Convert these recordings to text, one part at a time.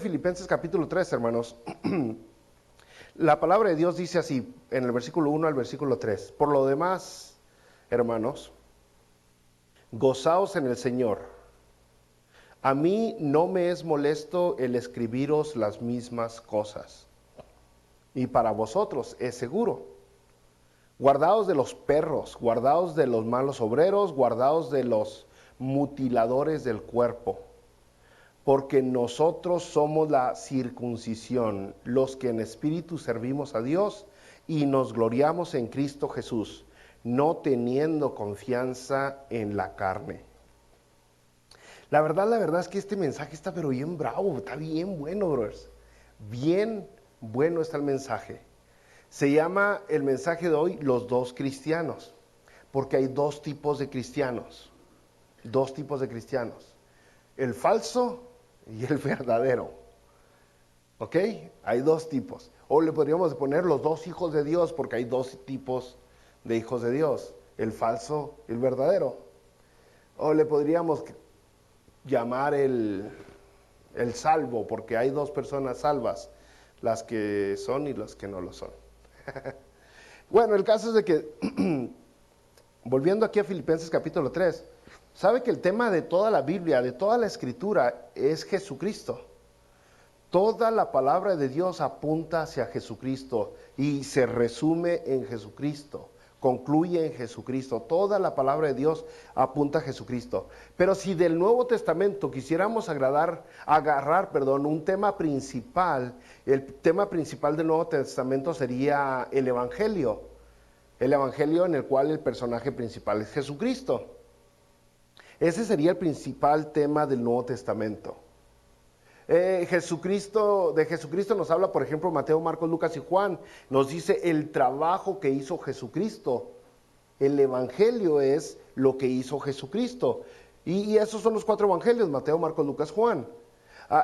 Filipenses capítulo 3, hermanos. La palabra de Dios dice así, en el versículo 1 al versículo 3. Por lo demás, hermanos, gozaos en el Señor. A mí no me es molesto el escribiros las mismas cosas, y para vosotros es seguro. Guardaos de los perros, guardaos de los malos obreros, guardaos de los mutiladores del cuerpo. Porque nosotros somos la circuncisión, los que en espíritu servimos a Dios y nos gloriamos en Cristo Jesús, no teniendo confianza en la carne. La verdad es que este mensaje está pero bien bravo, está bien bueno, brothers. Bien bueno está el mensaje. Se llama el mensaje de hoy los dos cristianos, porque hay dos tipos de cristianos. Dos tipos de cristianos. El falso y el verdadero. ¿Ok? Hay dos tipos. O le podríamos poner los dos hijos de Dios, porque hay dos tipos de hijos de Dios. El falso y el verdadero. O le podríamos llamar el salvo, porque hay dos personas salvas. Las que son y las que no lo son. Bueno, el caso es de que, volviendo aquí a Filipenses capítulo 3, ¿sabe que el tema de toda la Biblia, de toda la Escritura, es Jesucristo? Toda la palabra de Dios apunta hacia Jesucristo y se resume en Jesucristo, concluye en Jesucristo. Toda la palabra de Dios apunta a Jesucristo. Pero si del Nuevo Testamento quisiéramos agarrar un tema principal, el tema principal del Nuevo Testamento sería el Evangelio. El Evangelio en el cual el personaje principal es Jesucristo. Ese sería el principal tema del Nuevo Testamento. De Jesucristo nos habla, por ejemplo, Mateo, Marcos, Lucas y Juan. Nos dice el trabajo que hizo Jesucristo. El Evangelio es lo que hizo Jesucristo. Y esos son los 4 evangelios, Mateo, Marcos, Lucas, Juan.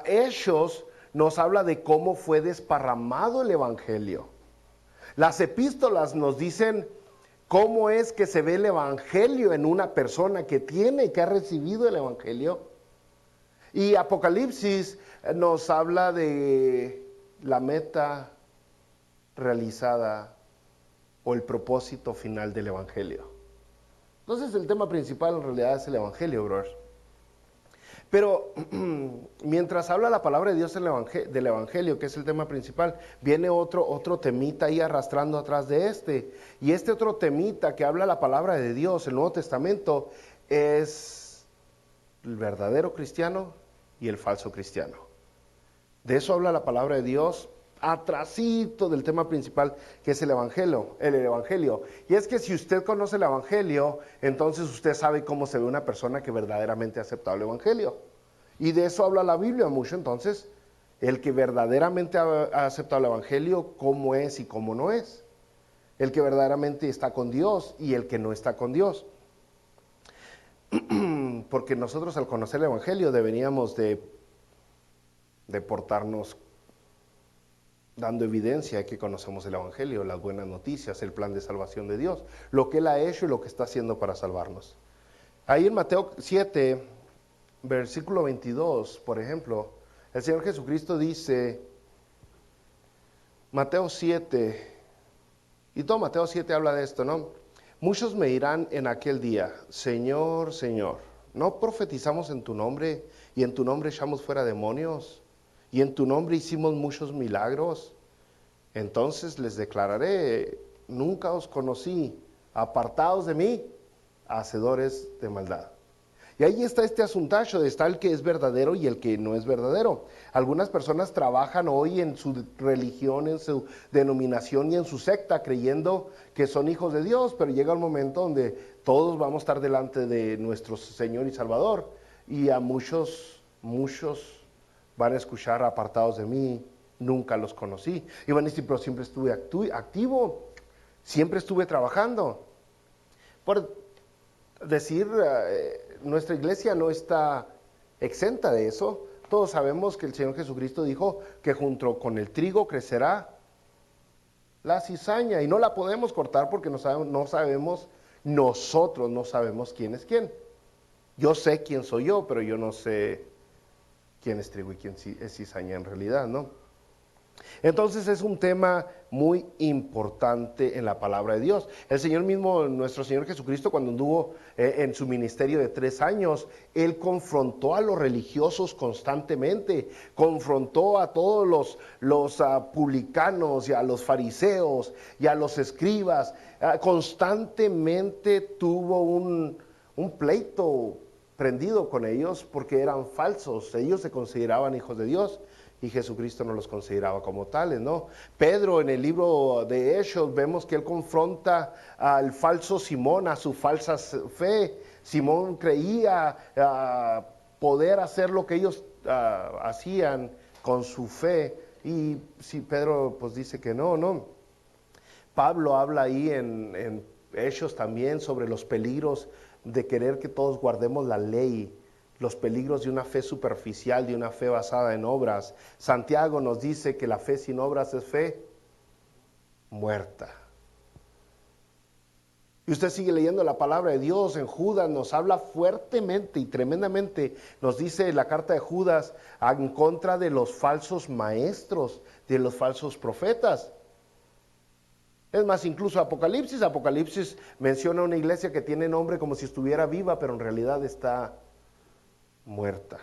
Hechos nos habla de cómo fue desparramado el Evangelio. Las epístolas nos dicen cómo es que se ve el Evangelio en una persona que ha recibido el Evangelio. Y Apocalipsis nos habla de la meta realizada o el propósito final del Evangelio. Entonces el tema principal en realidad es el Evangelio, brothers. Pero mientras habla la palabra de Dios del Evangelio, que es el tema principal, viene otro temita ahí arrastrando atrás de este. Y este otro temita que habla la palabra de Dios, el Nuevo Testamento, es el verdadero cristiano y el falso cristiano. De eso habla la palabra de Dios atrasito del tema principal, que es el Evangelio. Y es que si usted conoce el Evangelio, entonces usted sabe cómo se ve una persona que verdaderamente ha aceptado el Evangelio. Y de eso habla la Biblia mucho. Entonces, el que verdaderamente ha aceptado el Evangelio, cómo es y cómo no es. El que verdaderamente está con Dios y el que no está con Dios. Porque nosotros al conocer el Evangelio deberíamos de portarnos dando evidencia de que conocemos el Evangelio, las buenas noticias, el plan de salvación de Dios, lo que Él ha hecho y lo que está haciendo para salvarnos. Ahí en Mateo 7, versículo 22, por ejemplo, el Señor Jesucristo dice, Mateo 7, y todo Mateo 7 habla de esto, ¿no? Muchos me dirán en aquel día, Señor, Señor, ¿no profetizamos en tu nombre y en tu nombre echamos fuera demonios? Y en tu nombre hicimos muchos milagros. Entonces les declararé, nunca os conocí, apartados de mí, hacedores de maldad. Y ahí está este asuntacho, está el que es verdadero y el que no es verdadero. Algunas personas trabajan hoy en su religión, en su denominación y en su secta, creyendo que son hijos de Dios, pero llega un momento donde todos vamos a estar delante de nuestro Señor y Salvador, y a muchos van a escuchar, apartados de mí, nunca los conocí. Y van a decir, pero siempre estuve activo, siempre estuve trabajando. Por decir, nuestra iglesia no está exenta de eso. Todos sabemos que el Señor Jesucristo dijo que junto con el trigo crecerá la cizaña, y no la podemos cortar porque nosotros no sabemos quién es quién. Yo sé quién soy yo, pero yo no sé quién es trigo y quién es cizaña en realidad, ¿no? Entonces es un tema muy importante en la palabra de Dios. El Señor mismo, nuestro Señor Jesucristo, cuando anduvo en su ministerio de 3 años, Él confrontó a los religiosos constantemente, confrontó a todos los publicanos y a los fariseos y a los escribas. Constantemente tuvo un pleito prendido con ellos porque eran falsos. Ellos se consideraban hijos de Dios y Jesucristo no los consideraba como tales, ¿no? Pedro, en el libro de Hechos, vemos que él confronta al falso Simón, a su falsa fe. Simón creía poder hacer lo que ellos hacían con su fe, y si Pedro pues dice que no. Pablo habla ahí en Hechos también sobre los peligros de querer que todos guardemos la ley, los peligros de una fe superficial, de una fe basada en obras. Santiago nos dice que la fe sin obras es fe muerta. Y usted sigue leyendo la palabra de Dios en Judas, nos habla fuertemente y tremendamente, nos dice la carta de Judas, en contra de los falsos maestros, de los falsos profetas. Es más, incluso Apocalipsis menciona una iglesia que tiene nombre como si estuviera viva, pero en realidad está muerta.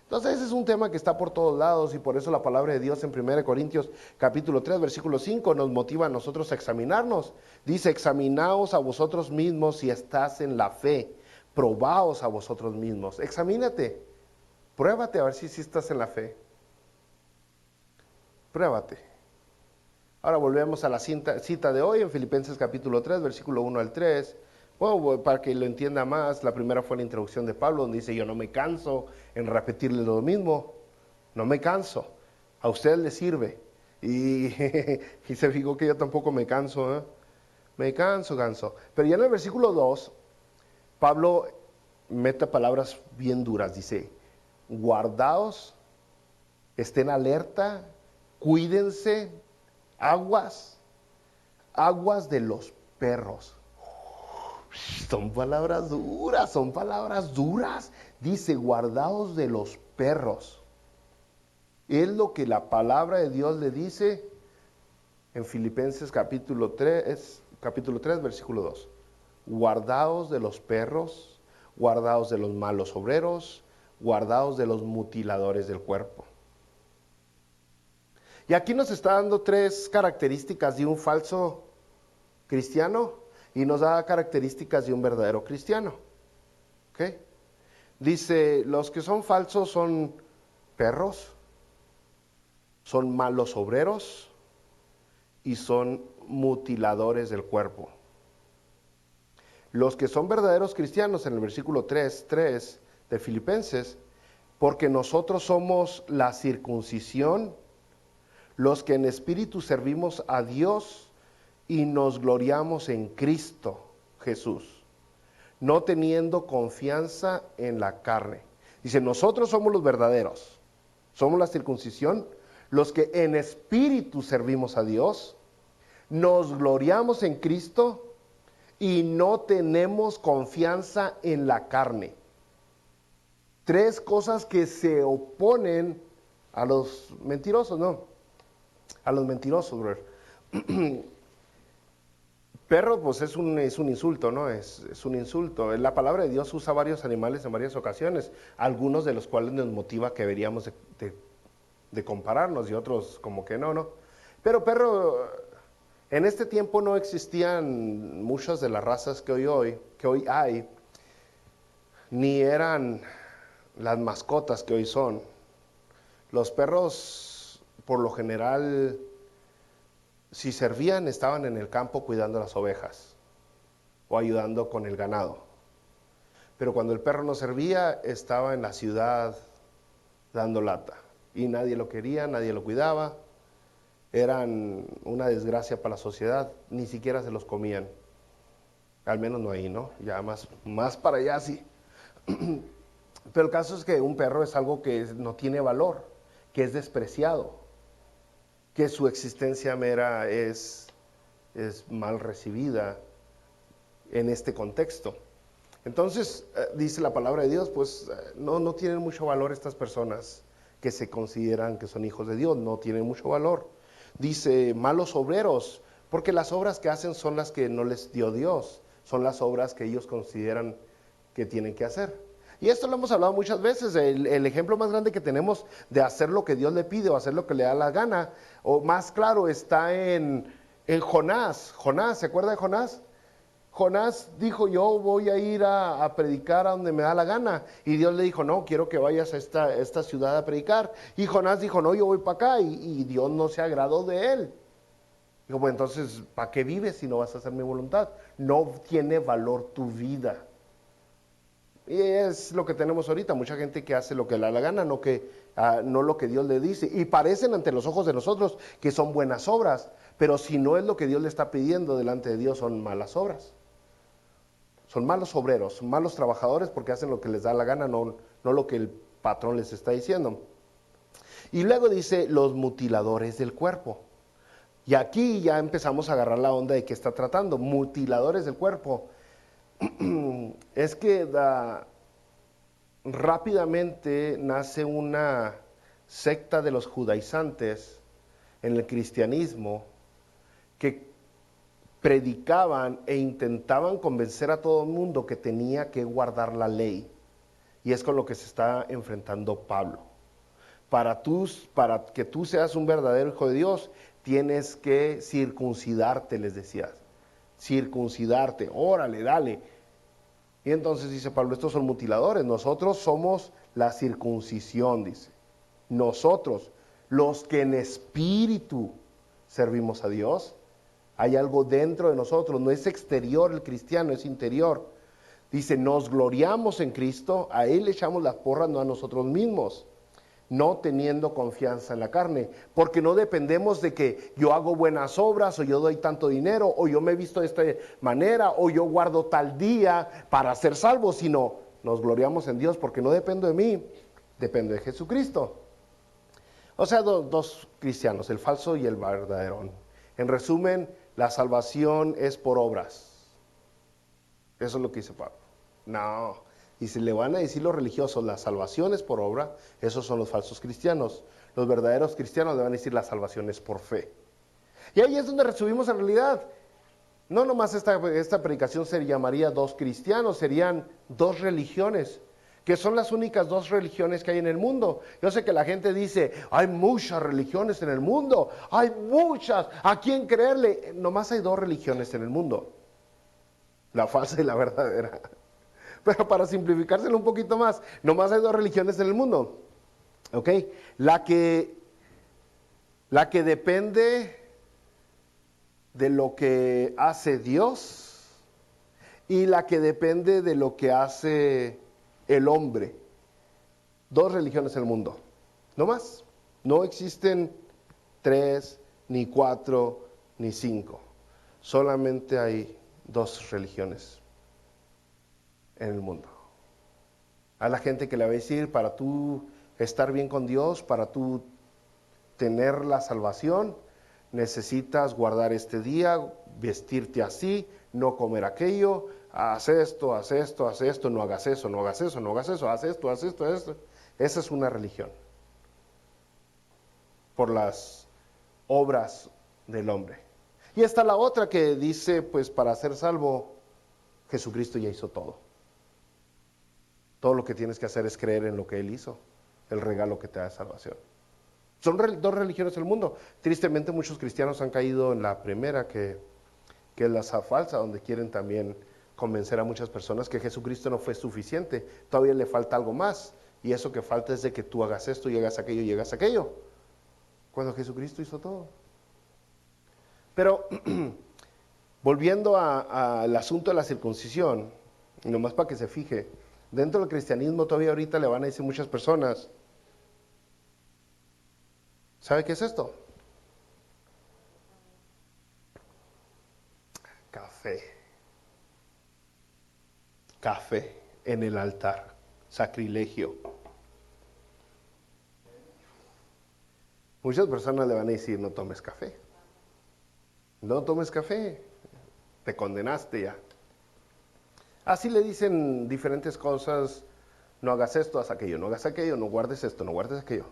Entonces ese es un tema que está por todos lados, y por eso la palabra de Dios en 1 Corintios capítulo 3 versículo 5 nos motiva a nosotros a examinarnos. Dice: examinaos a vosotros mismos si estás en la fe, probaos a vosotros mismos. Examínate, pruébate a ver si estás en la fe. Pruébate. Ahora volvemos a la cita de hoy en Filipenses capítulo 3 versículo 1 al 3. Bueno, para que lo entienda más, la primera fue la introducción de Pablo, donde dice: yo no me canso en repetirle lo mismo, no me canso, a ustedes les sirve. Y se fijó que yo tampoco me canso, ¿eh? Me canso. Pero ya en el versículo 2, Pablo mete palabras bien duras, dice: guardaos, estén alerta, cuídense, aguas de los perros. Son palabras duras. Dice: guardaos de los perros. Es lo que la palabra de Dios le dice en Filipenses capítulo 3 versículo 2. Guardaos de los perros, guardaos de los malos obreros, guardaos de los mutiladores del cuerpo. Y aquí nos está dando 3 características de un falso cristiano y nos da características de un verdadero cristiano. ¿Okay? Dice: los que son falsos son perros, son malos obreros y son mutiladores del cuerpo. Los que son verdaderos cristianos, en el versículo 3 de Filipenses: porque nosotros somos la circuncisión, los que en espíritu servimos a Dios y nos gloriamos en Cristo Jesús, no teniendo confianza en la carne. Dice: nosotros somos los verdaderos, somos la circuncisión, los que en espíritu servimos a Dios, nos gloriamos en Cristo y no tenemos confianza en la carne. 3 cosas que se oponen a los mentirosos, ¿no? A los mentirosos, brother. Perro, pues es un insulto, ¿no? Es un insulto. La palabra de Dios usa varios animales en varias ocasiones, algunos de los cuales nos motiva que deberíamos de compararnos, y otros como que no. Pero perro, en este tiempo no existían muchas de las razas que hoy hay, ni eran las mascotas que hoy son. Los perros, por lo general, si servían, estaban en el campo cuidando las ovejas o ayudando con el ganado. Pero cuando el perro no servía, estaba en la ciudad dando lata. Y nadie lo quería, nadie lo cuidaba. Eran una desgracia para la sociedad, ni siquiera se los comían. Al menos no ahí, ¿no? Ya más para allá sí. Pero el caso es que un perro es algo que no tiene valor, que es despreciado, que su existencia mera es mal recibida en este contexto. Entonces, dice la palabra de Dios, pues no tienen mucho valor estas personas que se consideran que son hijos de Dios, no tienen mucho valor. Dice, malos obreros, porque las obras que hacen son las que no les dio Dios, son las obras que ellos consideran que tienen que hacer. Y esto lo hemos hablado muchas veces, el ejemplo más grande que tenemos de hacer lo que Dios le pide o hacer lo que le da la gana, o más claro está en Jonás. Jonás, ¿se acuerda de Jonás? Jonás dijo, yo voy a ir a predicar a donde me da la gana. Y Dios le dijo, no, quiero que vayas a esta ciudad a predicar. Y Jonás dijo, no, yo voy para acá. Y Dios no se agradó de él. Dijo, pues entonces, ¿para qué vives si no vas a hacer mi voluntad? No tiene valor tu vida. Y es lo que tenemos ahorita, mucha gente que hace lo que le da la gana, no lo que Dios le dice. Y parecen ante los ojos de nosotros que son buenas obras, pero si no es lo que Dios le está pidiendo delante de Dios, son malas obras. Son malos obreros, son malos trabajadores porque hacen lo que les da la gana, no lo que el patrón les está diciendo. Y luego dice los mutiladores del cuerpo. Y aquí ya empezamos a agarrar la onda de qué está tratando. Mutiladores del cuerpo. Es que rápidamente nace una secta de los judaizantes en el cristianismo que predicaban e intentaban convencer a todo el mundo que tenía que guardar la ley. Y es con lo que se está enfrentando Pablo. Para que tú seas un verdadero hijo de Dios, tienes que circuncidarte, les decía. Circuncidarte, órale, dale. Y entonces dice Pablo, estos son mutiladores, nosotros somos la circuncisión, dice. Nosotros, los que en espíritu servimos a Dios, hay algo dentro de nosotros, no es exterior el cristiano, es interior. Dice, nos gloriamos en Cristo, a Él le echamos las porras, no a nosotros mismos, no teniendo confianza en la carne, porque no dependemos de que yo hago buenas obras, o yo doy tanto dinero, o yo me he visto de esta manera, o yo guardo tal día para ser salvo, sino nos gloriamos en Dios, porque no dependo de mí, dependo de Jesucristo. O sea, dos cristianos, el falso y el verdadero. En resumen, la salvación es por obras. Eso es lo que dice Pablo. No, y si le van a decir los religiosos, la salvación es por obra, esos son los falsos cristianos. Los verdaderos cristianos le van a decir la salvación es por fe. Y ahí es donde resumimos en realidad. No nomás esta predicación se llamaría dos cristianos, serían dos religiones, que son las únicas dos religiones que hay en el mundo. Yo sé que la gente dice, hay muchas religiones en el mundo, hay muchas, ¿a quién creerle? Nomás hay dos religiones en el mundo, la falsa y la verdadera. Pero para simplificárselo un poquito más, nomás hay dos religiones en el mundo, ¿ok? La que depende de lo que hace Dios y la que depende de lo que hace el hombre. Dos religiones en el mundo, no más. No existen 3, ni 4, ni 5. Solamente hay dos religiones en el mundo. A la gente que le va a decir, para tú estar bien con Dios, para tú tener la salvación, necesitas guardar este día, vestirte así, no comer aquello, haz esto, haz esto, haz esto, no hagas eso, no hagas eso, no hagas eso, haz esto, haz esto, haz esto. Esa es una religión. Por las obras del hombre. Y está la otra que dice, pues para ser salvo, Jesucristo ya hizo todo. Todo lo que tienes que hacer es creer en lo que Él hizo, el regalo que te da salvación. Son dos religiones del mundo. Tristemente muchos cristianos han caído en la primera, que es la falsa, donde quieren también convencer a muchas personas que Jesucristo no fue suficiente, todavía le falta algo más, y eso que falta es de que tú hagas esto y hagas aquello y hagas aquello, cuando Jesucristo hizo todo. Pero volviendo al asunto de la circuncisión, nomás para que se fije, dentro del cristianismo todavía ahorita le van a decir muchas personas, ¿sabe qué es esto? Café en el altar, sacrilegio. Muchas personas le van a decir, no tomes café. No tomes café, te condenaste ya. Así le dicen diferentes cosas, no hagas esto, haz aquello, no hagas aquello, no guardes esto, no guardes aquello.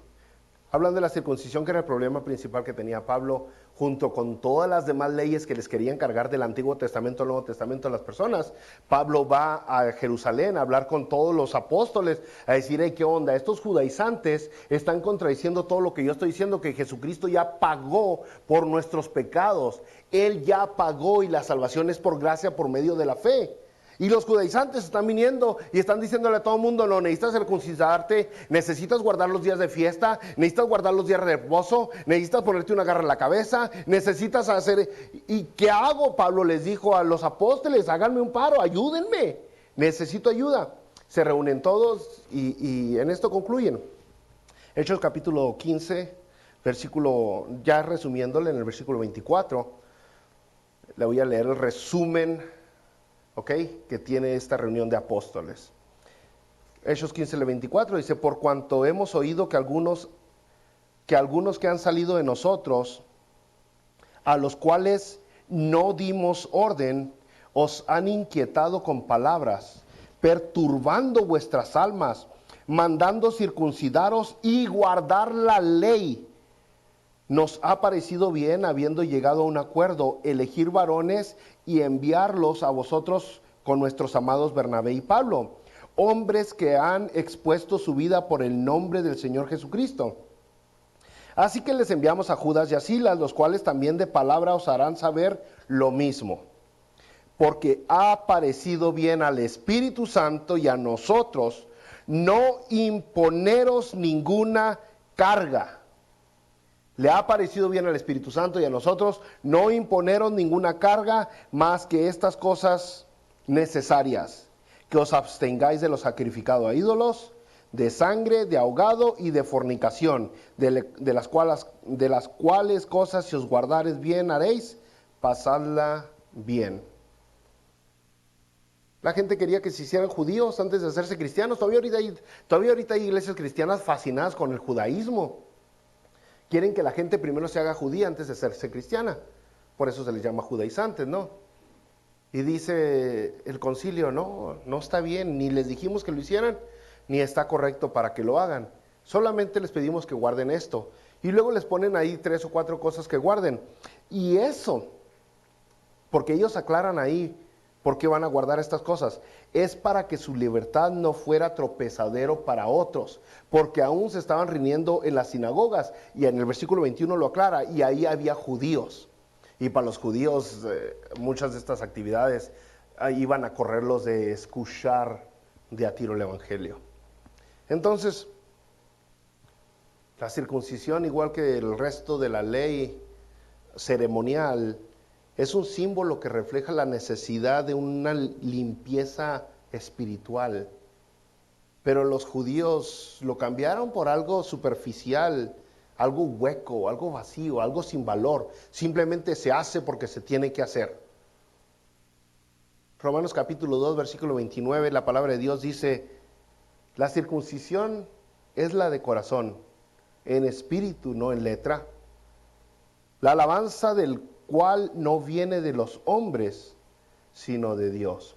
Hablan de la circuncisión, que era el problema principal que tenía Pablo, junto con todas las demás leyes que les querían cargar del Antiguo Testamento al Nuevo Testamento a las personas. Pablo va a Jerusalén a hablar con todos los apóstoles, a decir, hey, ¿qué onda? Estos judaizantes están contradiciendo todo lo que yo estoy diciendo, que Jesucristo ya pagó por nuestros pecados. Él ya pagó y la salvación es por gracia, por medio de la fe. Y los judaizantes están viniendo y están diciéndole a todo el mundo, no, necesitas circuncidarte, necesitas guardar los días de fiesta, necesitas guardar los días de reposo, necesitas ponerte una garra en la cabeza, necesitas hacer... ¿Y qué hago? Pablo les dijo a los apóstoles, háganme un paro, ayúdenme, necesito ayuda. Se reúnen todos y en esto concluyen. Hechos capítulo 15, versículo, ya resumiéndole en el versículo 24, le voy a leer el resumen, ¿ok?, que tiene esta reunión de apóstoles. Hechos 15:24 dice, por cuanto hemos oído que algunos que han salido de nosotros, a los cuales no dimos orden, os han inquietado con palabras, perturbando vuestras almas, mandando circuncidaros y guardar la ley. Nos ha parecido bien, habiendo llegado a un acuerdo, elegir varones y enviarlos a vosotros con nuestros amados Bernabé y Pablo, hombres que han expuesto su vida por el nombre del Señor Jesucristo. Así que les enviamos a Judas y a Silas, los cuales también de palabra os harán saber lo mismo, porque ha parecido bien al Espíritu Santo y a nosotros no imponeros ninguna carga. Le ha parecido bien al Espíritu Santo y a nosotros no imponeros ninguna carga más que estas cosas necesarias, que os abstengáis de lo sacrificado a ídolos, de sangre, de ahogado y de fornicación, de las cuales cosas si os guardares bien haréis, pasadla bien. La gente quería que se hicieran judíos antes de hacerse cristianos. Todavía ahorita hay iglesias cristianas fascinadas con el judaísmo. Quieren que la gente primero se haga judía antes de hacerse cristiana. Por eso se les llama judaizantes, ¿no? Y dice el concilio, no está bien, ni les dijimos que lo hicieran, ni está correcto para que lo hagan. Solamente les pedimos que guarden esto. Y luego les ponen ahí 3 o 4 cosas que guarden. Y eso, porque ellos aclaran ahí por qué van a guardar estas cosas, es para que su libertad no fuera tropezadero para otros, porque aún se estaban riñendo en las sinagogas, y en el versículo 21 lo aclara, y ahí había judíos. Y para los judíos muchas de estas actividades iban a correrlos de escuchar de a tiro el evangelio. Entonces, la circuncisión, igual que el resto de la ley ceremonial, es un símbolo que refleja la necesidad de una limpieza espiritual. Pero los judíos lo cambiaron por algo superficial, algo hueco, algo vacío, algo sin valor. Simplemente se hace porque se tiene que hacer. Romanos capítulo 2, versículo 29, la palabra de Dios dice, la circuncisión es la de corazón, en espíritu, no en letra. La alabanza del cual no viene de los hombres, sino de Dios.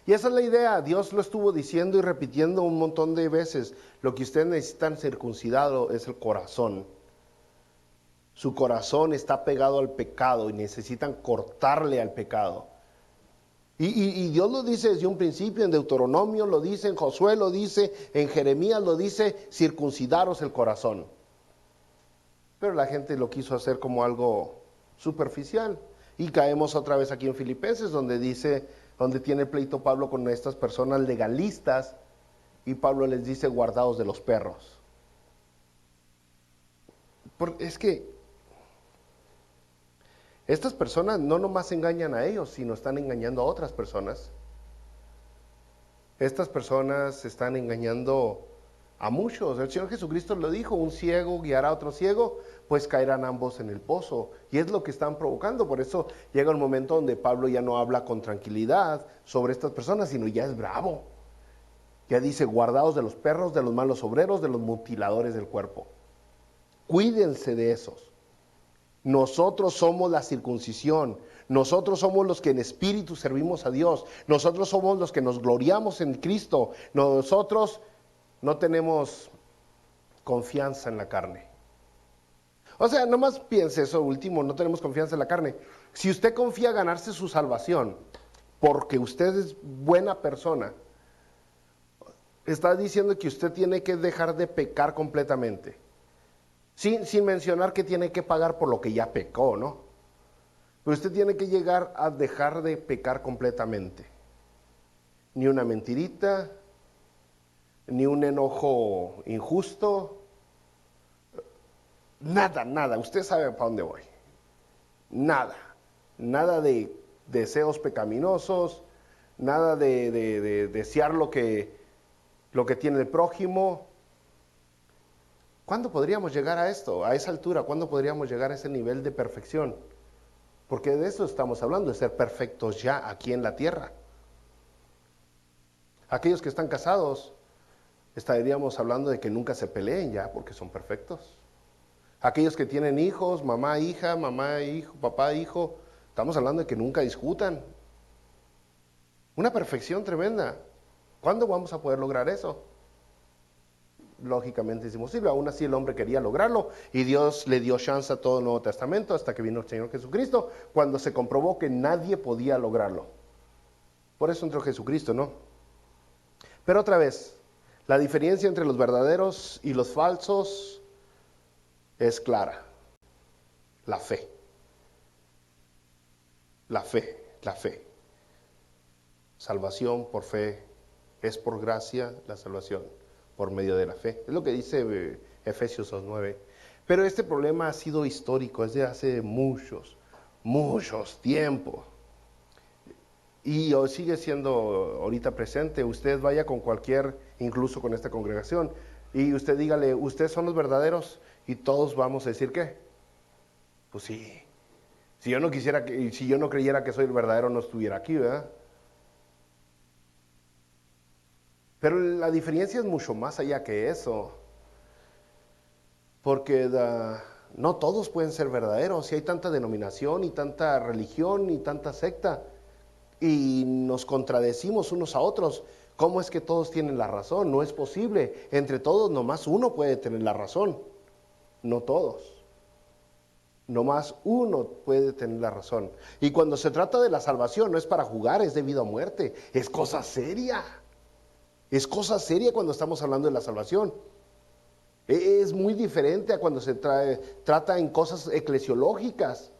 Y esa es la idea. Dios lo estuvo diciendo y repitiendo un montón de veces. Lo que ustedes necesitan circuncidado es el corazón. Su corazón está pegado al pecado y necesitan cortarle al pecado. Y Dios lo dice desde un principio, en Deuteronomio lo dice, en Josué lo dice, en Jeremías lo dice, circuncidaros el corazón. Pero la gente lo quiso hacer como algo superficial. Y caemos otra vez aquí en Filipenses, donde tiene pleito Pablo con estas personas legalistas, y Pablo les dice, guardaos de los perros. Es que estas personas no nomás engañan a ellos, sino están engañando a otras personas. Estas personas están engañando a muchos. El Señor Jesucristo lo dijo, un ciego guiará a otro ciego, pues caerán ambos en el pozo. Y es lo que están provocando. Por eso llega un momento donde Pablo ya no habla con tranquilidad sobre estas personas, sino ya es bravo. Ya dice, guardaos de los perros, de los malos obreros, de los mutiladores del cuerpo. Cuídense de esos. Nosotros somos la circuncisión. Nosotros somos los que en espíritu servimos a Dios. Nosotros somos los que nos gloriamos en Cristo. Nosotros no tenemos confianza en la carne. O sea, nomás piense eso último, no tenemos confianza en la carne. Si usted confía ganarse su salvación porque usted es buena persona, está diciendo que usted tiene que dejar de pecar completamente. Sin mencionar que tiene que pagar por lo que ya pecó, ¿no? Pero usted tiene que llegar a dejar de pecar completamente. Ni una mentirita, ni un enojo injusto, nada. Usted sabe para dónde voy. Nada de deseos pecaminosos, nada de desear lo que tiene el prójimo. ¿Cuándo podríamos llegar a esto, a esa altura? ¿Cuándo podríamos llegar a ese nivel de perfección? Porque de eso estamos hablando, de ser perfectos ya aquí en la tierra. Aquellos que están casados, estaríamos hablando de que nunca se peleen ya, porque son perfectos. Aquellos que tienen hijos, mamá, hija, mamá, hijo, papá, hijo, estamos hablando de que nunca discutan. Una perfección tremenda. ¿Cuándo vamos a poder lograr eso? Lógicamente es imposible. Aún así el hombre quería lograrlo y Dios le dio chance a todo el Nuevo Testamento hasta que vino el Señor Jesucristo, cuando se comprobó que nadie podía lograrlo. Por eso entró Jesucristo, ¿no? Pero otra vez, la diferencia entre los verdaderos y los falsos es clara. La fe. La fe. Salvación por fe. Es por gracia la salvación, por medio de la fe. Es lo que dice Efesios 2:9. Pero este problema ha sido histórico, es de hace muchos tiempos. Y hoy sigue siendo ahorita presente. Usted vaya con cualquier, incluso con esta congregación, y usted dígale, ustedes son los verdaderos, y todos vamos a decir, ¿qué? Pues sí. Si yo no creyera que soy el verdadero, no estuviera aquí, ¿verdad? Pero la diferencia es mucho más allá que eso. Porque no todos pueden ser verdaderos. Si hay tanta denominación y tanta religión y tanta secta, y nos contradecimos unos a otros, ¿cómo es que todos tienen la razón? No es posible. Entre todos nomás uno puede tener la razón, no todos. Nomás uno puede tener la razón. Y cuando se trata de la salvación, no es para jugar, es de vida o muerte. Es cosa seria. Es cosa seria cuando estamos hablando de la salvación. Es muy diferente a cuando se trata en cosas eclesiológicas.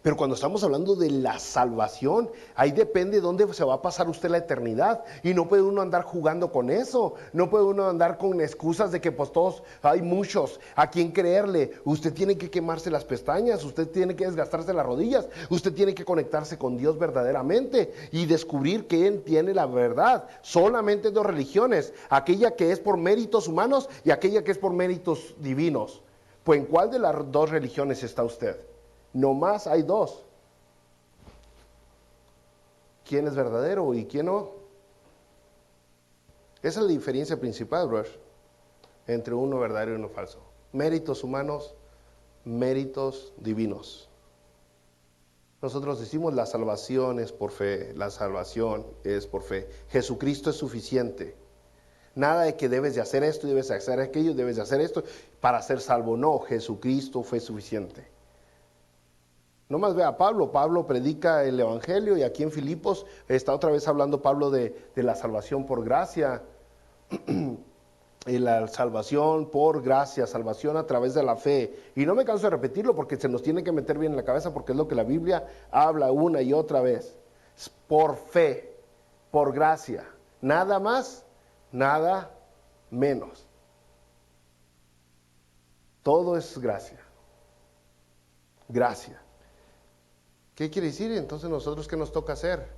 Pero cuando estamos hablando de la salvación, ahí depende dónde se va a pasar usted la eternidad. Y no puede uno andar jugando con eso. No puede uno andar con excusas de que pues todos, hay muchos a quien creerle. Usted tiene que quemarse las pestañas, usted tiene que desgastarse las rodillas, usted tiene que conectarse con Dios verdaderamente y descubrir que Él tiene la verdad. Solamente dos religiones, aquella que es por méritos humanos y aquella que es por méritos divinos. Pues ¿en cuál de las dos religiones está usted? No más hay dos. ¿Quién es verdadero y quién no? Esa es la diferencia principal, Rush, entre uno verdadero y uno falso. Méritos humanos, méritos divinos. Nosotros decimos la salvación es por fe, la salvación es por fe. Jesucristo es suficiente. Nada de que debes de hacer esto, debes de hacer aquello, debes de hacer esto para ser salvo. No, Jesucristo fue suficiente. No más vea a Pablo predica el Evangelio y aquí en Filipos está otra vez hablando Pablo de la salvación por gracia. Y la salvación por gracia, salvación a través de la fe. Y no me canso de repetirlo porque se nos tiene que meter bien en la cabeza porque es lo que la Biblia habla una y otra vez. Es por fe, por gracia. Nada más, nada menos. Todo es gracia. Gracia. ¿Qué quiere decir? Entonces nosotros, ¿qué nos toca hacer?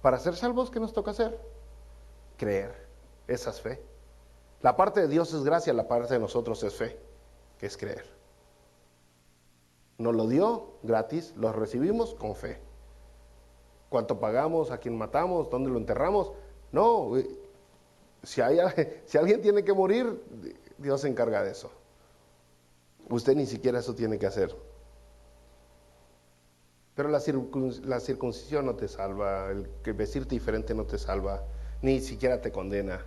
Para ser salvos, ¿qué nos toca hacer? Creer. Esa es fe. La parte de Dios es gracia, la parte de nosotros es fe, que es creer. Nos lo dio gratis, lo recibimos con fe. ¿Cuánto pagamos? ¿A quién matamos? ¿Dónde lo enterramos? No, si alguien tiene que morir, Dios se encarga de eso. Usted ni siquiera eso tiene que hacer. Pero la circuncisión no te salva, el que vestirte diferente no te salva, ni siquiera te condena.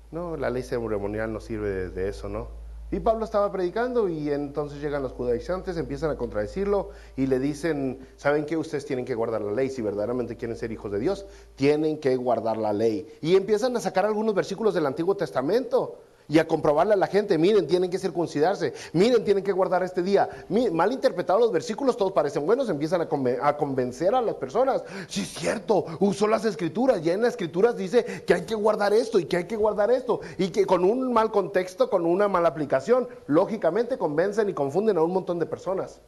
No, la ley ceremonial no sirve de eso, ¿no? Y Pablo estaba predicando y entonces llegan los judaizantes, empiezan a contradecirlo y le dicen, ¿saben qué? Ustedes tienen que guardar la ley, si verdaderamente quieren ser hijos de Dios, tienen que guardar la ley. Y empiezan a sacar algunos versículos del Antiguo Testamento y a comprobarle a la gente, miren, tienen que circuncidarse, miren, tienen que guardar este día. Mal interpretados los versículos, todos parecen buenos, empiezan a convencer a las personas. Sí, es cierto, usó las escrituras, ya en las escrituras dice que hay que guardar esto y que hay que guardar esto, y que con un mal contexto, con una mala aplicación, lógicamente convencen y confunden a un montón de personas.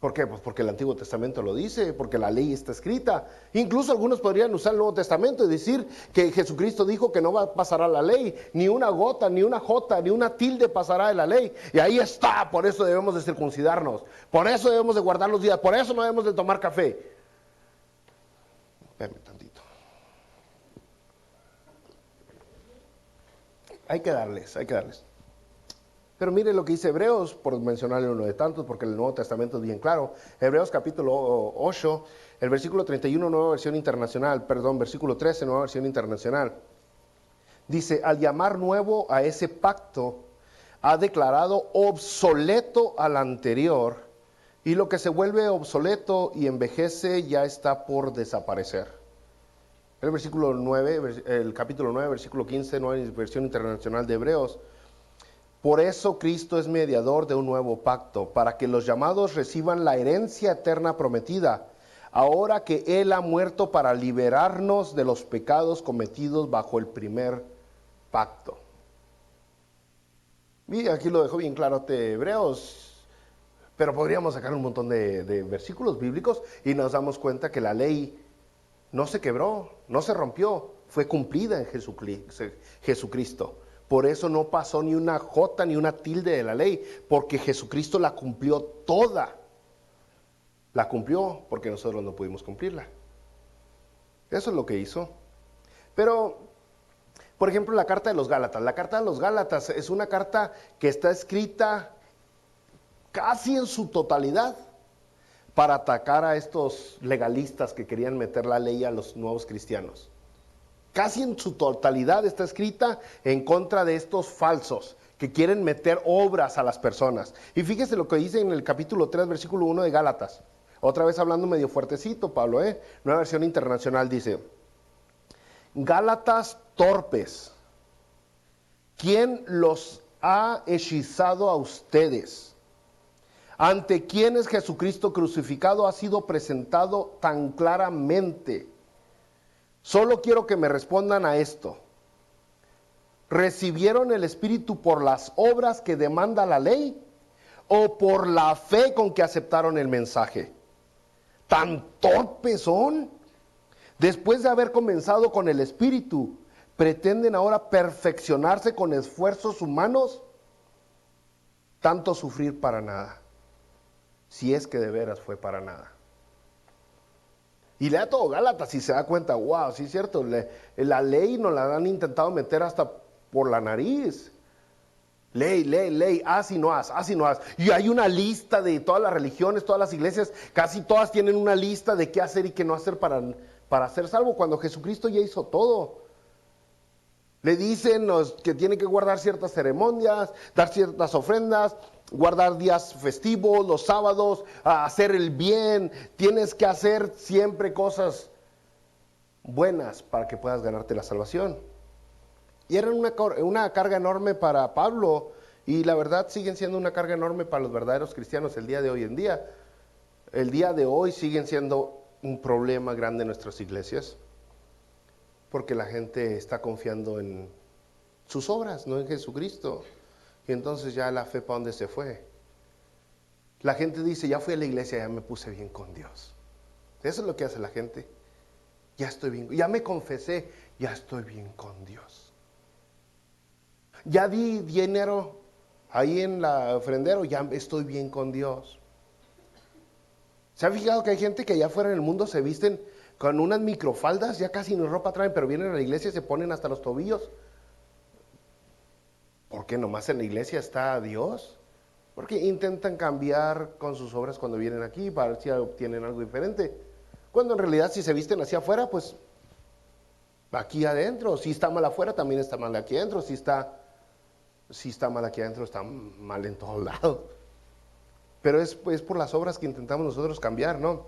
¿Por qué? Pues porque el Antiguo Testamento lo dice, porque la ley está escrita. Incluso algunos podrían usar el Nuevo Testamento y decir que Jesucristo dijo que no va a pasar a la ley, ni una gota, ni una jota, ni una tilde pasará de la ley. Y ahí está, por eso debemos de circuncidarnos, por eso debemos de guardar los días, por eso no debemos de tomar café. Espérame tantito. Hay que darles. Pero mire lo que dice Hebreos, por mencionarle uno de tantos, porque el Nuevo Testamento es bien claro. Hebreos capítulo 8, el versículo 31, nueva versión internacional, versículo 13, nueva versión internacional. Dice, al llamar nuevo a ese pacto, ha declarado obsoleto al anterior, y lo que se vuelve obsoleto y envejece ya está por desaparecer. El versículo 9, el capítulo 9, versículo 15, nueva versión internacional de Hebreos. Por eso Cristo es mediador de un nuevo pacto, para que los llamados reciban la herencia eterna prometida, ahora que Él ha muerto para liberarnos de los pecados cometidos bajo el primer pacto. Y aquí lo dejó bien claro Hebreos, pero podríamos sacar un montón de versículos bíblicos y nos damos cuenta que la ley no se quebró, no se rompió, fue cumplida en Jesucristo. Por eso no pasó ni una jota ni una tilde de la ley, porque Jesucristo la cumplió toda. La cumplió porque nosotros no pudimos cumplirla. Eso es lo que hizo. Pero, por ejemplo, la carta de los Gálatas. La carta de los Gálatas es una carta que está escrita casi en su totalidad para atacar a estos legalistas que querían meter la ley a los nuevos cristianos. Casi en su totalidad está escrita en contra de estos falsos que quieren meter obras a las personas. Y fíjese lo que dice en el capítulo 3, versículo 1 de Gálatas. Otra vez hablando medio fuertecito, Pablo, Nueva versión internacional dice, Gálatas torpes, ¿quién los ha hechizado a ustedes? Ante quienes Jesucristo crucificado ha sido presentado tan claramente. Solo quiero que me respondan a esto. ¿Recibieron el Espíritu por las obras que demanda la ley o por la fe con que aceptaron el mensaje? ¿Tan torpes son? Después de haber comenzado con el Espíritu, ¿pretenden ahora perfeccionarse con esfuerzos humanos? Tanto sufrir para nada, si es que de veras fue para nada. Y lea todo Gálatas y se da cuenta, wow, sí es cierto, la ley nos la han intentado meter hasta por la nariz. Ley, haz y no haz. Y hay una lista de todas las religiones, todas las iglesias, casi todas tienen una lista de qué hacer y qué no hacer para ser salvo, cuando Jesucristo ya hizo todo. Le dicen que tiene que guardar ciertas ceremonias, dar ciertas ofrendas, guardar días festivos, los sábados, hacer el bien. Tienes que hacer siempre cosas buenas para que puedas ganarte la salvación. Y era una carga enorme para Pablo, y la verdad siguen siendo una carga enorme para los verdaderos cristianos el día de hoy en día. El día de hoy siguen siendo un problema grande en nuestras iglesias, porque la gente está confiando en sus obras, no en Jesucristo. Y entonces ya la fe, ¿para dónde se fue? La gente dice, ya fui a la iglesia, ya me puse bien con Dios. Eso es lo que hace la gente. Ya estoy bien, ya me confesé, ya estoy bien con Dios. Ya di dinero ahí en la ofrendero, ya estoy bien con Dios. ¿Se ha fijado que hay gente que allá afuera en el mundo se visten con unas microfaldas, ya casi ni ropa traen, pero vienen a la iglesia y se ponen hasta los tobillos? ¿Por qué nomás en la iglesia está Dios? Porque intentan cambiar con sus obras cuando vienen aquí para ver si obtienen algo diferente. Cuando en realidad si se visten hacia afuera, pues aquí adentro. Si está mal afuera, también está mal aquí adentro. Si está mal aquí adentro, está mal en todos lados. Pero es por las obras que intentamos nosotros cambiar, ¿no?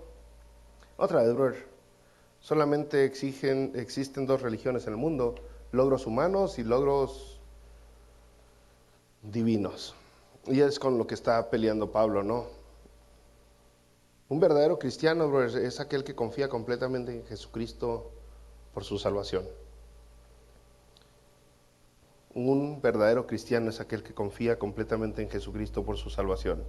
Otra vez, brother. Solamente existen dos religiones en el mundo: logros humanos y logros divinos. Y es con lo que está peleando Pablo, ¿no? Un verdadero cristiano, brother, es aquel que confía completamente en Jesucristo por su salvación. Un verdadero cristiano es aquel que confía completamente en Jesucristo por su salvación.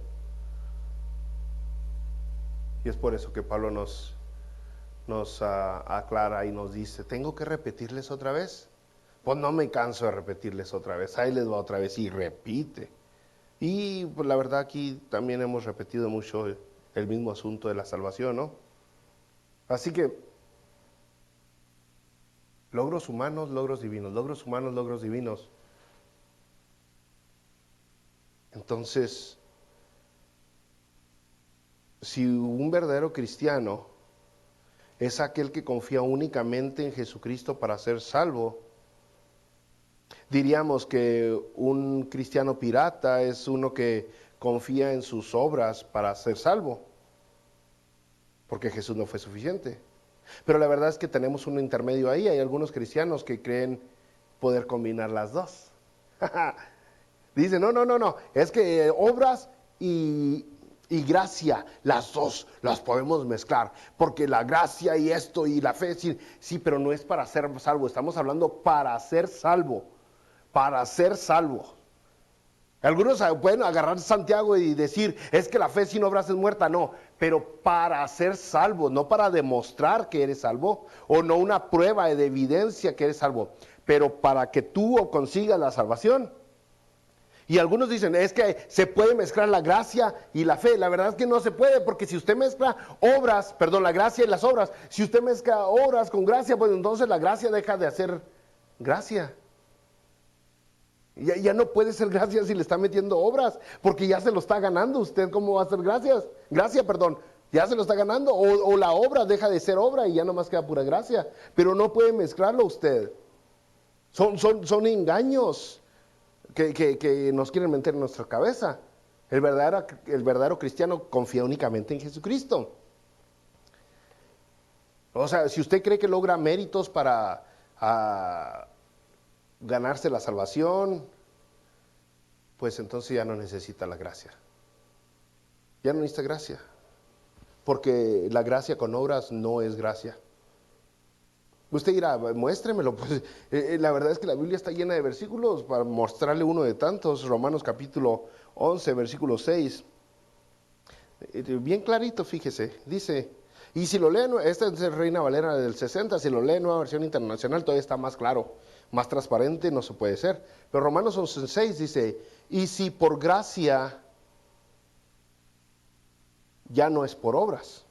Y es por eso que Pablo nos aclara y nos dice, ¿tengo que repetirles otra vez? Pues no me canso de repetirles otra vez, ahí les va otra vez y repite. Y pues la verdad aquí también hemos repetido mucho el mismo asunto de la salvación, ¿no? Así que, logros humanos, logros divinos, logros humanos, logros divinos. Entonces, si un verdadero cristiano es aquel que confía únicamente en Jesucristo para ser salvo, diríamos que un cristiano pirata es uno que confía en sus obras para ser salvo, porque Jesús no fue suficiente. Pero la verdad es que tenemos un intermedio ahí. Hay algunos cristianos que creen poder combinar las dos. Dicen, no, es que obras y gracia, las dos las podemos mezclar, porque la gracia y esto y la fe, sí, pero no es para ser salvo, estamos hablando para ser salvo, para ser salvo. Algunos pueden agarrar Santiago y decir, es que la fe sin obras es muerta. No, pero para ser salvo, no para demostrar que eres salvo, o no una prueba de evidencia que eres salvo, pero para que tú consigas la salvación. Y algunos dicen, es que se puede mezclar la gracia y la fe. La verdad es que no se puede, porque si usted mezcla la gracia y las obras, si usted mezcla obras con gracia, pues entonces la gracia deja de hacer gracia. Ya no puede ser gracia si le está metiendo obras, porque ya se lo está ganando usted. ¿Cómo va a ser gracia, ya se lo está ganando, o la obra deja de ser obra y ya nomás queda pura gracia, pero no puede mezclarlo usted. Son engaños que nos quieren meter en nuestra cabeza. El verdadero cristiano confía únicamente en Jesucristo. O sea, si usted cree que logra méritos para ganarse la salvación, pues entonces ya no necesita la gracia. Ya no necesita gracia. Porque la gracia con obras no es gracia. Usted dirá, muéstremelo. Pues la verdad es que la Biblia está llena de versículos para mostrarle uno de tantos. Romanos capítulo 11, versículo 6. Bien clarito, fíjese. Dice, y si lo leen, esta es Reina Valera del 60, si lo lee Nueva Versión Internacional todavía está más claro, más transparente, no se puede ser. Pero Romanos 11, 6 dice, y si por gracia, ya no es por obras.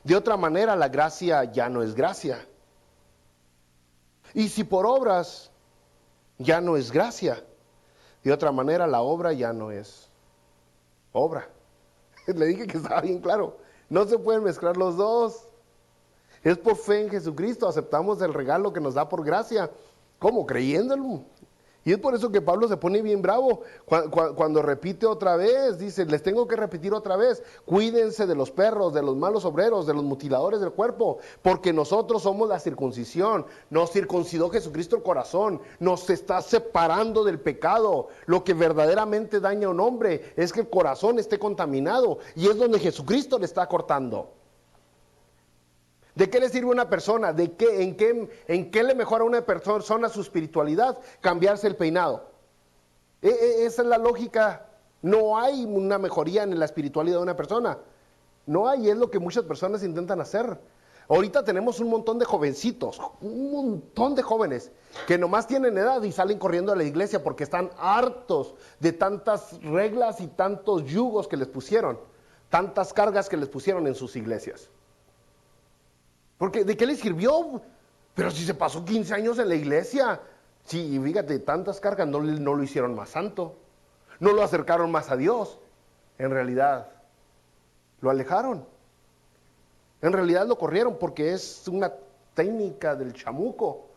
De otra manera, la gracia ya no es gracia. Y si por obras, ya no es gracia. De otra manera, la obra ya no es obra. Le dije que estaba bien claro. No se pueden mezclar los dos. Es por fe en Jesucristo. Aceptamos el regalo que nos da por gracia. ¿Cómo? Creyéndolo. Y es por eso que Pablo se pone bien bravo cuando repite otra vez. Dice, les tengo que repetir otra vez. Cuídense de los perros, de los malos obreros, de los mutiladores del cuerpo. Porque nosotros somos la circuncisión. Nos circuncidó Jesucristo el corazón. Nos está separando del pecado. Lo que verdaderamente daña a un hombre es que el corazón esté contaminado. Y es donde Jesucristo le está cortando. ¿De qué le sirve a una persona? ¿En qué le mejora a una persona su espiritualidad? Cambiarse el peinado. Esa es la lógica. No hay una mejoría en la espiritualidad de una persona. No hay, es lo que muchas personas intentan hacer. Ahorita tenemos un montón de jovencitos, un montón de jóvenes que nomás tienen edad y salen corriendo a la iglesia porque están hartos de tantas reglas y tantos yugos que les pusieron, tantas cargas que les pusieron en sus iglesias. Porque ¿de qué le sirvió? Pero si se pasó 15 años en la iglesia. Sí, fíjate, tantas cargas no lo hicieron más santo. No lo acercaron más a Dios. En realidad, lo alejaron. En realidad lo corrieron porque es una técnica del chamuco,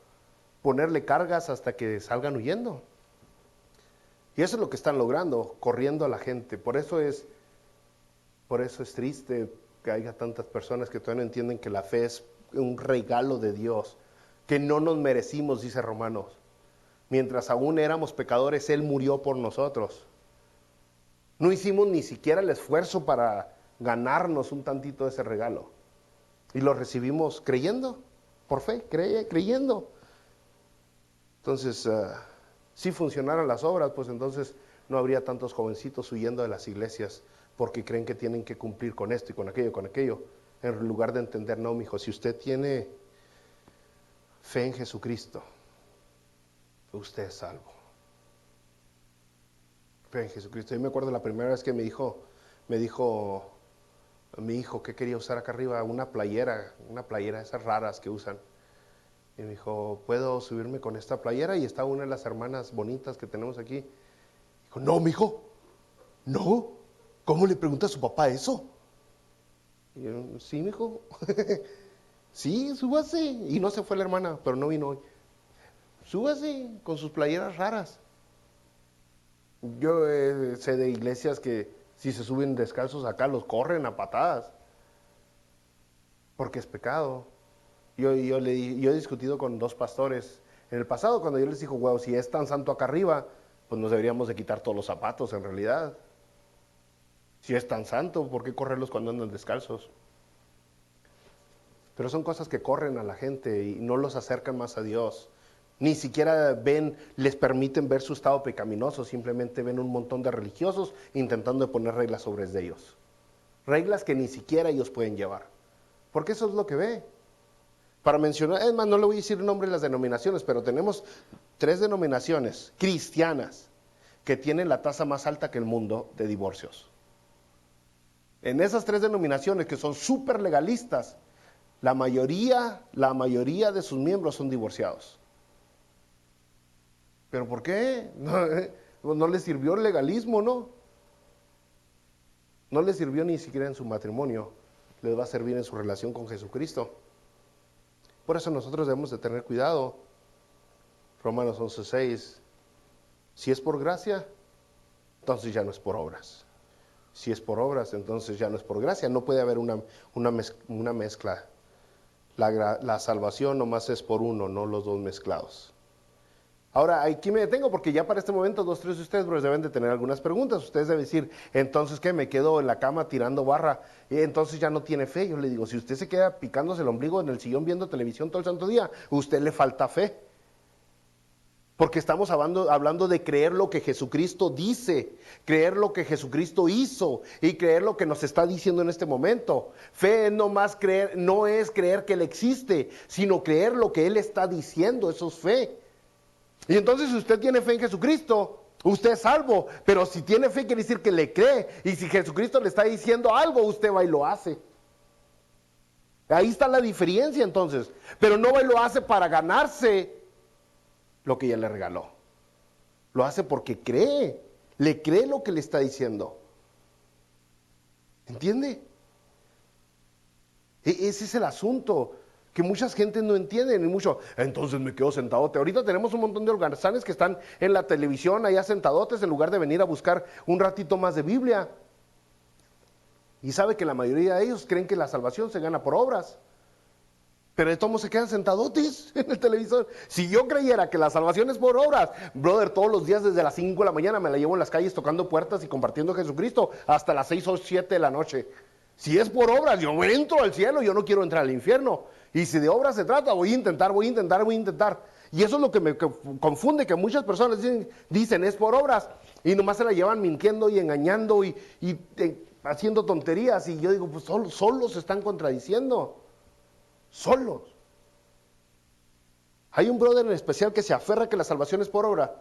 ponerle cargas hasta que salgan huyendo. Y eso es lo que están logrando, corriendo a la gente. Por eso es triste que haya tantas personas que todavía no entienden que la fe es un regalo de Dios, que no nos merecimos, dice Romanos. Mientras aún éramos pecadores, Él murió por nosotros. No hicimos ni siquiera el esfuerzo para ganarnos un tantito de ese regalo. Y lo recibimos creyendo, por fe, creyendo. Entonces, si funcionaran las obras, pues entonces no habría tantos jovencitos huyendo de las iglesias porque creen que tienen que cumplir con esto y con aquello, en lugar de entender, no, mijo, si usted tiene fe en Jesucristo, usted es salvo. Fe en Jesucristo. Yo me acuerdo la primera vez que me dijo mi hijo que quería usar acá arriba una playera esas raras que usan. Y me dijo, ¿puedo subirme con esta playera? Y está una de las hermanas bonitas que tenemos aquí. Dijo, no, mijo, no. ¿Cómo le pregunta a su papá eso? Y yo, sí, mijo. Sí, súbase. Y no se fue la hermana, pero no vino hoy. Súbase con sus playeras raras. Yo sé de iglesias que si se suben descalzos acá los corren a patadas. Porque es pecado. Yo he discutido con dos pastores en el pasado cuando yo les digo, wow, si es tan santo acá arriba, pues nos deberíamos de quitar todos los zapatos en realidad. Si es tan santo, ¿por qué correrlos cuando andan descalzos? Pero son cosas que corren a la gente y no los acercan más a Dios. Ni siquiera les permiten ver su estado pecaminoso, simplemente ven un montón de religiosos intentando poner reglas sobre ellos. Reglas que ni siquiera ellos pueden llevar. Porque eso es lo que ve. Para mencionar, es más, no le voy a decir el nombre de las denominaciones, pero tenemos 3 denominaciones cristianas que tienen la tasa más alta que el mundo de divorcios. En esas 3 denominaciones que son súper legalistas, la mayoría de sus miembros son divorciados. ¿Pero por qué? No les sirvió el legalismo, ¿no? No les sirvió ni siquiera en su matrimonio, les va a servir en su relación con Jesucristo. Por eso nosotros debemos de tener cuidado. Romanos 11:6, si es por gracia, entonces ya no es por obras. Si es por obras, entonces ya no es por gracia. No puede haber una mezcla. La salvación nomás es por uno, no los dos mezclados. Ahora, aquí me detengo porque ya para este momento 2, 3 de ustedes pues, deben de tener algunas preguntas. Ustedes deben decir, entonces, ¿qué? Me quedo en la cama tirando barra, y entonces ya no tiene fe. Yo le digo, si usted se queda picándose el ombligo en el sillón viendo televisión todo el santo día, usted le falta fe. Porque estamos hablando de creer lo que Jesucristo dice, creer lo que Jesucristo hizo y creer lo que nos está diciendo en este momento. Fe es no es creer que Él existe, sino creer lo que Él está diciendo, eso es fe. Y entonces si usted tiene fe en Jesucristo, usted es salvo, pero si tiene fe quiere decir que le cree, y si Jesucristo le está diciendo algo, usted va y lo hace. Ahí está la diferencia entonces, pero no va y lo hace para ganarse lo que ya le regaló. Lo hace porque cree, le cree lo que le está diciendo. ¿Entiende? Ese es el asunto que muchas gentes no entienden, y mucho, entonces me quedo sentadote. Ahorita tenemos un montón de holgazanes que están en la televisión allá sentadotes en lugar de venir a buscar un ratito más de Biblia. Y sabe que la mayoría de ellos creen que la salvación se gana por obras. Pero de todos modos se quedan sentadotes en el televisor. Si yo creyera que la salvación es por obras, brother, todos los días desde las 5 de la mañana me la llevo en las calles tocando puertas y compartiendo a Jesucristo hasta las 6 o 7 de la noche. Si es por obras, yo entro al cielo, yo no quiero entrar al infierno. Y si de obras se trata, voy a intentar. Y eso es lo que me confunde, que muchas personas dicen es por obras, y nomás se la llevan mintiendo y engañando y haciendo tonterías. Y yo digo, pues solos se están contradiciendo. Solos. Hay un brother en especial que se aferra que la salvación es por obra.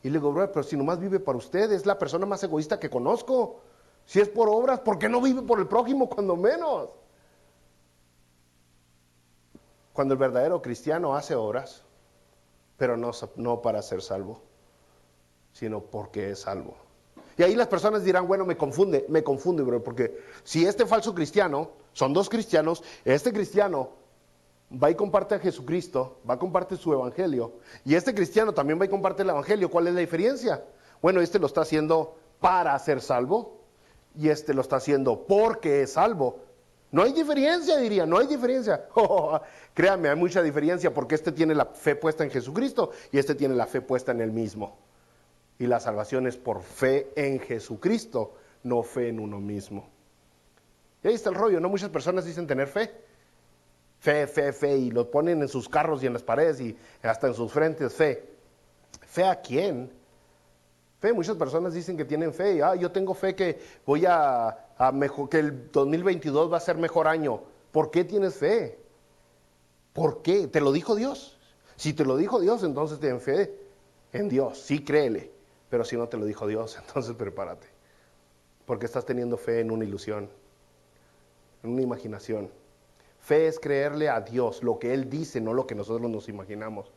Y le digo, brother, pero si nomás vive para usted, es la persona más egoísta que conozco. Si es por obras, ¿por qué no vive por el prójimo cuando menos? Cuando el verdadero cristiano hace obras, pero no para ser salvo, sino porque es salvo. Y ahí las personas dirán, bueno, me confunde, bro, porque si este falso cristiano, son dos cristianos, este cristiano va y comparte a Jesucristo, va a compartir su evangelio, y este cristiano también va y comparte el evangelio, ¿cuál es la diferencia? Bueno, este lo está haciendo para ser salvo, y este lo está haciendo porque es salvo. No hay diferencia, diría, no hay diferencia. Créanme, hay mucha diferencia, porque este tiene la fe puesta en Jesucristo, y este tiene la fe puesta en él mismo. Y la salvación es por fe en Jesucristo, no fe en uno mismo. Y ahí está el rollo, ¿no? Muchas personas dicen tener fe. Fe, y lo ponen en sus carros y en las paredes y hasta en sus frentes, fe. ¿Fe a quién? Fe, muchas personas dicen que tienen fe. Yo tengo fe que voy a mejor, que el 2022 va a ser mejor año. ¿Por qué tienes fe? ¿Por qué? ¿Te lo dijo Dios? Si te lo dijo Dios, entonces ten fe en Dios, sí, créele. Pero si no te lo dijo Dios, entonces prepárate. Porque estás teniendo fe en una ilusión, en una imaginación. Fe es creerle a Dios, lo que Él dice, no lo que nosotros nos imaginamos.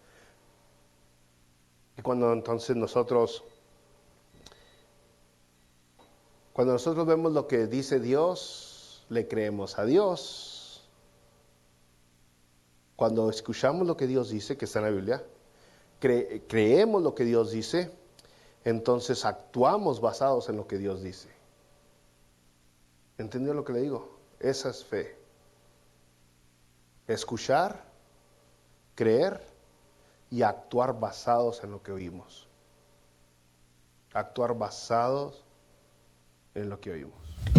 Y cuando nosotros vemos lo que dice Dios, le creemos a Dios. Cuando escuchamos lo que Dios dice, que está en la Biblia, creemos lo que Dios dice, entonces actuamos basados en lo que Dios dice. ¿Entendió lo que le digo? Esa es fe. Escuchar, creer y actuar basados en lo que oímos. Actuar basados en lo que oímos.